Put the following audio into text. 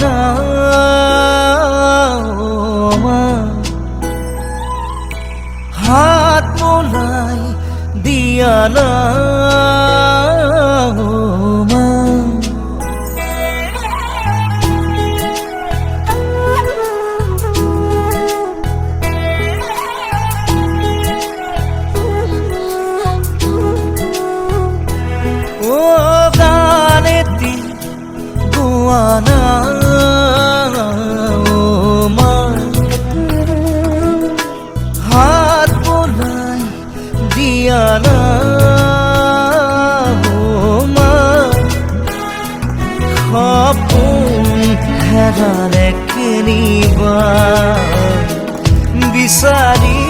না মা, হাত মোলাই দিয়া না মা। ও গানেতি গোয়ানা ও মা, হাত বোলাই দিয়া না ও মা। সপোন হেৰালে কেনিবা বিচাৰি